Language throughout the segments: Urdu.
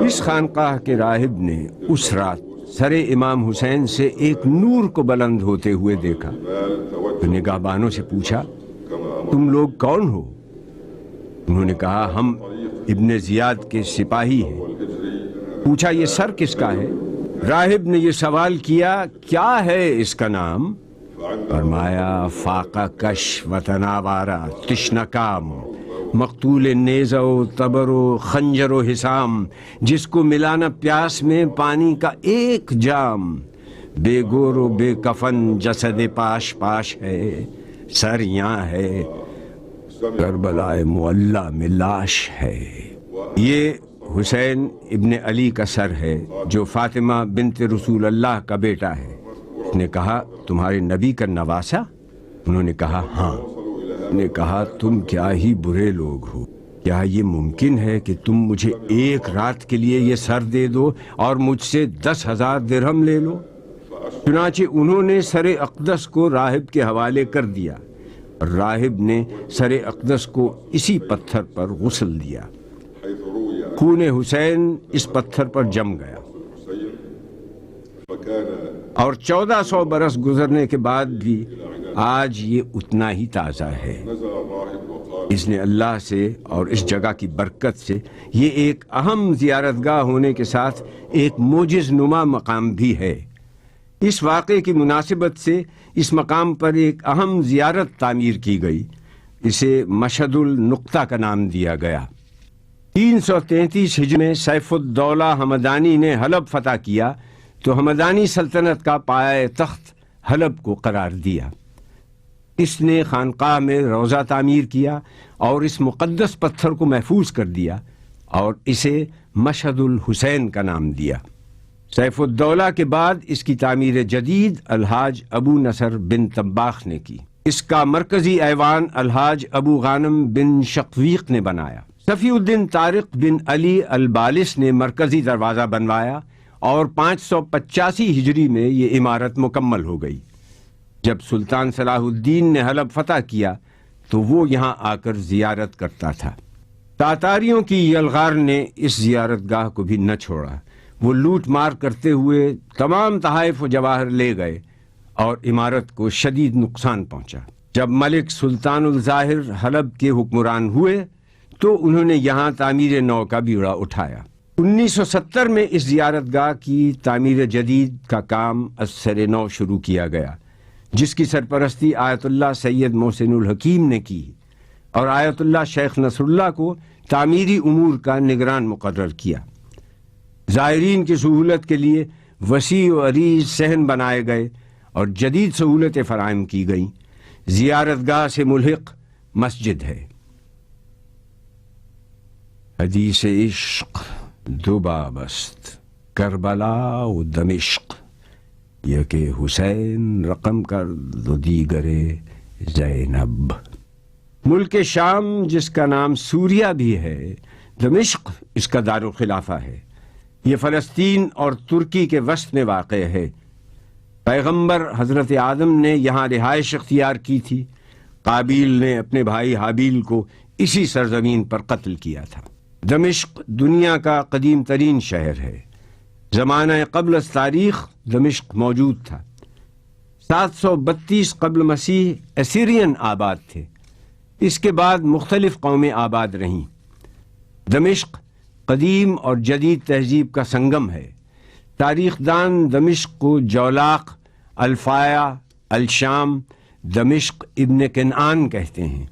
اس خانقاہ کے راہب نے اس رات سر امام حسین سے ایک نور کو بلند ہوتے ہوئے دیکھا تو نگہبانوں سے پوچھا تم لوگ کون ہو؟ انہوں نے کہا ہم ابن زیاد کے سپاہی ہیں۔ پوچھا یہ سر کس کا ہے؟ راہب نے یہ سوال کیا کیا ہے اس کا نام؟ فرمایا فاقہ کش وطناوارہ تشنکام مقتول نیزہ و تبر و خنجر و حسام، جس کو ملانا پیاس میں پانی کا ایک جام، بے گور و بے کفن جسد پاش پاش ہے، سر یہاں ہے کربلا معلی میں لاش ہے۔ یہ حسین ابن علی کا سر ہے جو فاطمہ بنت رسول اللہ کا بیٹا ہے۔ اس نے کہا تمہارے نبی کا نواسا؟ انہوں نے کہا ہاں۔ نے کہا تم کیا ہی برے لوگ ہو، کیا یہ ممکن ہے کہ تم مجھے ایک رات کے لیے یہ سر دے دو اور مجھ سے 10,000 درہم لے لو؟ چنانچہ انہوں نے سر اقدس کو راہب کے حوالے کر دیا اور راہب نے سر اقدس کو اسی پتھر پر غسل دیا۔ خون حسین اس پتھر پر جم گیا اور 1400 برس گزرنے کے بعد بھی آج یہ اتنا ہی تازہ ہے۔ اس نے اللہ سے اور اس جگہ کی برکت سے یہ ایک اہم زیارت گاہ ہونے کے ساتھ ایک معجز نما مقام بھی ہے۔ اس واقعے کی مناسبت سے اس مقام پر ایک اہم زیارت تعمیر کی گئی، اسے مشہد النقطہ کا نام دیا گیا۔ 333 ہجری میں سیف الدولہ ہمدانی نے حلب فتح کیا تو ہمدانی سلطنت کا پایہ تخت حلب کو قرار دیا۔ اس نے خانقاہ میں روضہ تعمیر کیا اور اس مقدس پتھر کو محفوظ کر دیا اور اسے مشہد الحسین کا نام دیا۔ سیف الدولہ کے بعد اس کی تعمیر جدید الحاج ابو نصر بن طباخ نے کی۔ اس کا مرکزی ایوان الحاج ابو غانم بن شقویق نے بنایا۔ صفی الدین طارق بن علی البالس نے مرکزی دروازہ بنوایا اور 585 ہجری میں یہ عمارت مکمل ہو گئی۔ جب سلطان صلاح الدین نے حلب فتح کیا تو وہ یہاں آ کر زیارت کرتا تھا۔ تاتاریوں کی یلغار نے اس زیارت گاہ کو بھی نہ چھوڑا، وہ لوٹ مار کرتے ہوئے تمام تحائف و جواہر لے گئے اور عمارت کو شدید نقصان پہنچا۔ جب ملک سلطان الظاہر حلب کے حکمران ہوئے تو انہوں نے یہاں تعمیر نو کا بیڑا اٹھایا۔ 1970 میں اس زیارت گاہ کی تعمیر جدید کا کام از سر نو شروع کیا گیا، جس کی سرپرستی آیت اللہ سید محسن الحکیم نے کی اور آیت اللہ شیخ نصر اللہ کو تعمیری امور کا نگران مقرر کیا۔ زائرین کی سہولت کے لیے وسیع و عریض صحن بنائے گئے اور جدید سہولتیں فراہم کی گئیں۔ زیارت گاہ سے ملحق مسجد ہے۔ حدیث عشق دو باب است، کربلا و دمشق، یک حسین رقم کر دو دیگر زینب۔ ملک شام جس کا نام سوریہ بھی ہے، دمشق اس کا دارالخلافہ ہے۔ یہ فلسطین اور ترکی کے وسط میں واقع ہے۔ پیغمبر حضرت آدم نے یہاں رہائش اختیار کی تھی۔ قابیل نے اپنے بھائی حابیل کو اسی سرزمین پر قتل کیا تھا۔ دمشق دنیا کا قدیم ترین شہر ہے۔ زمانہ قبل از تاریخ دمشق موجود تھا۔ 732 قبل مسیح اسیرین آباد تھے۔ اس کے بعد مختلف قومیں آباد رہیں۔ دمشق قدیم اور جدید تہذیب کا سنگم ہے۔ تاریخ دان دمشق کو جولاق، الفایا، الشام، دمشق ابن کنعان کہتے ہیں۔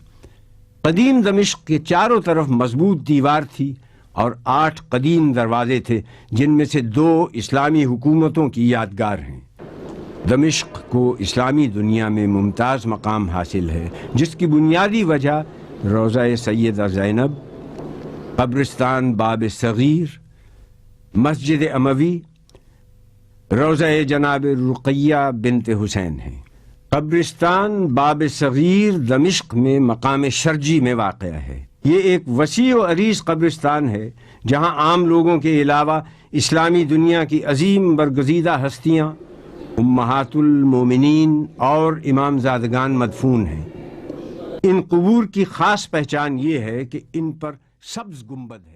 قدیم دمشق کے چاروں طرف مضبوط دیوار تھی اور 8 قدیم دروازے تھے، جن میں سے 2 اسلامی حکومتوں کی یادگار ہیں۔ دمشق کو اسلامی دنیا میں ممتاز مقام حاصل ہے، جس کی بنیادی وجہ روضہ سیدہ زینب، قبرستان باب صغیر، مسجد اموی، روضہ جناب رقیہ بنت حسین ہیں۔ قبرستان باب صغیر دمشق میں مقام شرجی میں واقع ہے۔ یہ ایک وسیع و عریض قبرستان ہے جہاں عام لوگوں کے علاوہ اسلامی دنیا کی عظیم برگزیدہ ہستیاں، امہات المومنین اور امام زادگان مدفون ہیں۔ ان قبور کی خاص پہچان یہ ہے کہ ان پر سبز گنبد ہے۔